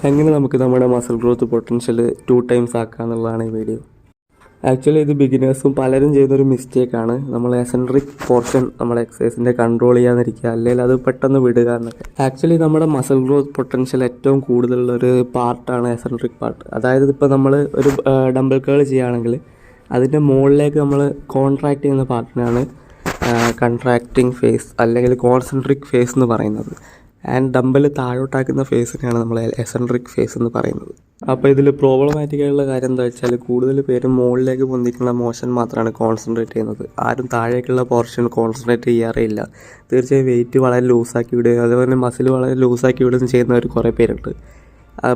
എങ്ങനെ നമുക്ക് നമ്മുടെ മസിൽ ഗ്രോത്ത് പൊട്ടൻഷ്യൽ 2 ടൈംസ് ആക്കുക എന്നുള്ളതാണ് ഈ വീഡിയോ. ആക്ച്വലി ഇത് ബിഗിനേഴ്സും പലരും ചെയ്യുന്നൊരു മിസ്റ്റേക്കാണ്. നമ്മൾ എസെൻട്രിക് പോർഷൻ നമ്മുടെ എക്സസൈസിൻ്റെ കൺട്രോൾ ചെയ്യാതിരിക്കുക, അല്ലെങ്കിൽ അത് പെട്ടെന്ന് വിടുക എന്നൊക്കെ. ആക്ച്വലി നമ്മുടെ മസിൽ ഗ്രോത്ത് പൊട്ടൻഷ്യൽ ഏറ്റവും കൂടുതലുള്ളൊരു പാർട്ടാണ് എസെൻട്രിക് പാർട്ട്. അതായത് ഇപ്പോൾ നമ്മൾ ഒരു ഡംബൽ കേൾ ചെയ്യുകയാണെങ്കിൽ അതിൻ്റെ മുകളിലേക്ക് നമ്മൾ കോൺട്രാക്ട് ചെയ്യുന്ന പാർട്ടിനാണ് കൺട്രാക്റ്റിംഗ് ഫേസ് അല്ലെങ്കിൽ കോൺസെൻട്രിക് ഫേസ് എന്ന് പറയുന്നത്. ആൻഡ് ഡമ്പൽ താഴോട്ടാക്കുന്ന ഫേസിനെയാണ് നമ്മൾ എസെൻട്രിക് ഫേസ് എന്ന് പറയുന്നത്. അപ്പോൾ ഇതിൽ പ്രോബ്ലമാറ്റിക് ആയിട്ടുള്ള കാര്യം എന്താ വെച്ചാൽ, കൂടുതൽ പേരും മുകളിലേക്ക് പൊന്തിക്കുന്ന മോഷൻ മാത്രമാണ് കോൺസെൻട്രേറ്റ് ചെയ്യുന്നത്. ആരും താഴേക്കുള്ള പോർഷൻ കോൺസെൻട്രേറ്റ് ചെയ്യാറേ ഇല്ല. തീർച്ചയായും വെയിറ്റ് വളരെ ലൂസാക്കി വിടുകയും അതുപോലെ മസിൽ വളരെ ലൂസാക്കി വിടുകയും ചെയ്യുന്നവർ കുറേ പേരുണ്ട്.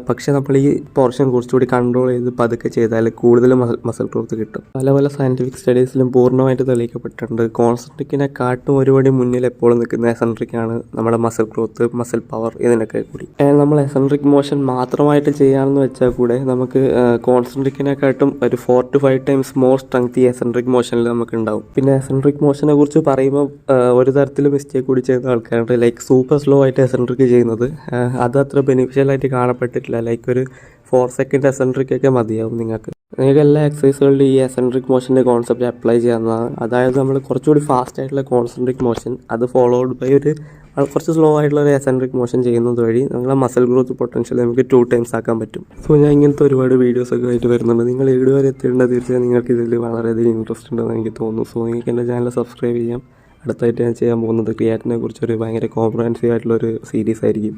പക്ഷേ നമ്മൾ ഈ പോർഷൻ കുറച്ചുകൂടി കൺട്രോൾ ചെയ്ത് പതുക്കെ ചെയ്താൽ കൂടുതൽ മസിൽ ഗ്രോത്ത് കിട്ടും. പല പല സയൻറ്റിഫിക് സ്റ്റഡീസിലും പൂർണ്ണമായിട്ട് തെളിയിക്കപ്പെട്ടിട്ടുണ്ട്. കോൺസെൻട്രിക്കിനെക്കാട്ടും ഒരുപടി മുന്നിൽ എപ്പോഴും നിൽക്കുന്ന എസെൻട്രിക്കാണ് നമ്മുടെ മസിൽ ഗ്രോത്ത്, മസിൽ പവർ ഇതിനൊക്കെ കൂടി. നമ്മൾ എസെൻട്രിക് മോഷൻ മാത്രമായിട്ട് ചെയ്യാമെന്ന് വെച്ചാൽ കൂടെ നമുക്ക് കോൺസെൻട്രിക്കിനെക്കാട്ടും ഒരു 4 to 5 ടൈംസ് മോർ സ്ട്രെങ്ത് ഈ എസെൻട്രിക് മോഷനിൽ നമുക്ക് ഉണ്ടാവും. പിന്നെ എസെൻട്രിക് മോഷനെ കുറിച്ച് പറയുമ്പോൾ ഒരു തരത്തിൽ മിസ്റ്റേക്ക് കൂടി ചെയ്യുന്ന ആൾക്കാരുണ്ട്. ലൈക്ക് സൂപ്പർ സ്ലോ ആയിട്ട് എസെൻട്രിക് ചെയ്യുന്നത്, അത് അത്ര ബെനിഫിഷ്യലായിട്ട് കാണപ്പെട്ടിട്ടില്ല. ലൈക്ക് ഒരു 4 സെക്കൻഡ് എസെൻട്രിക് ഒക്കെ മതിയാവും. നിങ്ങൾക്ക് എല്ലാ എക്സസൈസുകളിലും ഈ എസെൻട്രിക് മോഷൻ്റെ കോൺസെപ്റ്റ് അപ്ലൈ ചെയ്യാവുന്നതാണ്. അതായത് നമ്മൾ കുറച്ചുകൂടി ഫാസ്റ്റ് ആയിട്ടുള്ള കോൺസെൻട്രിക് മോഷൻ, അത് ഫോളോഡ് ബൈ ഒരു കുറച്ച് സ്ലോ ആയിട്ടുള്ള ഒരു എസെൻട്രിക് മോഷൻ ചെയ്യുന്നത് വഴി നമ്മളെ മസിൽ ഗ്രോത്ത് പൊട്ടൻഷ്യൽ നമുക്ക് 2 ടൈംസ് ആക്കാൻ പറ്റും. സോ ഞാൻ ഇങ്ങനത്തെ ഒരുപാട് വീഡിയോസൊക്കെ ആയിട്ട് വരുന്നുണ്ട്. നിങ്ങൾ എവിടെ വരെ എത്തിയിട്ടുണ്ട്, തീർച്ചയായും നിങ്ങൾക്ക് ഇതിൽ വളരെയധികം ഇൻട്രസ്റ്റ് ഉണ്ടെന്ന് എനിക്ക് തോന്നുന്നു. സോ നിങ്ങൾക്ക് എൻ്റെ ചാനൽ സബ്സ്ക്രൈബ് ചെയ്യാം. അടുത്തായിട്ട് ഞാൻ ചെയ്യാൻ പോകുന്നത് ക്രിയാറ്റിനെ കുറിച്ചൊരു ഭയങ്കര കോംപ്രഹെൻസീവ് ആയിട്ടുള്ളൊരു സീരീസ് ആയിരിക്കും.